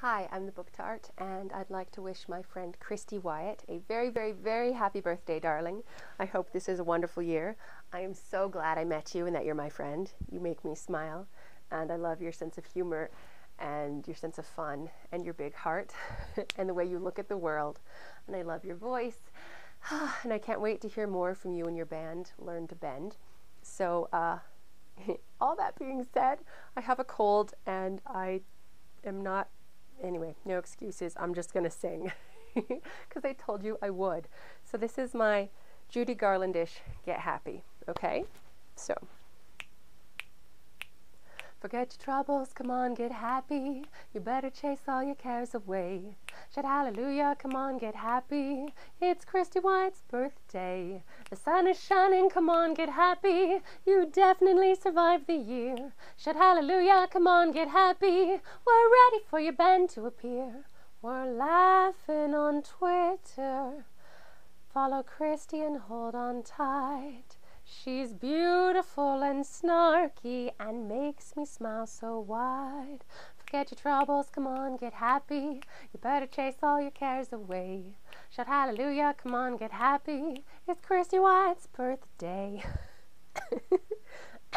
Hi, I'm the Book Tart, and I'd like to wish my friend Christy Wyatt a very, very, very happy birthday, darling. I hope this is a wonderful year. I am so glad I met you and that you're my friend. You make me smile, and I love your sense of humor and your sense of fun and your big heart and the way you look at the world. And I love your voice, and I can't wait to hear more from you and your band, Learn to Bend. So, all that being said, I have a cold and I am not. Anyway, no excuses. I'm just going to sing because I told you I would. So this is my Judy Garlandish Get Happy, okay? So, forget your troubles, come on, get happy. You better chase all your cares away. Shout hallelujah, come on, get happy. It's Christy Wyatt's birthday. The sun is shining, come on, get happy. You definitely survived the year. Shout hallelujah, come on, get happy. We're ready for your band to appear. We're laughing on Twitter. Follow Christy and hold on tight. She's beautiful and snarky and makes me smile so wide. Forget your troubles, come on, get happy. You better chase all your cares away. Shout hallelujah, come on, get happy. It's Christy Wyatt's birthday.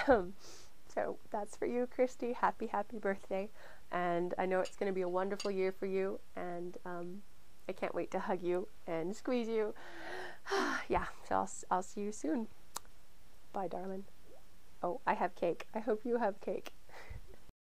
So that's for you, Christy. Happy, happy birthday. And I know it's going to be a wonderful year for you. And I can't wait to hug you and squeeze you. Yeah, so I'll see you soon. Bye, darling. Oh, I have cake. I hope you have cake.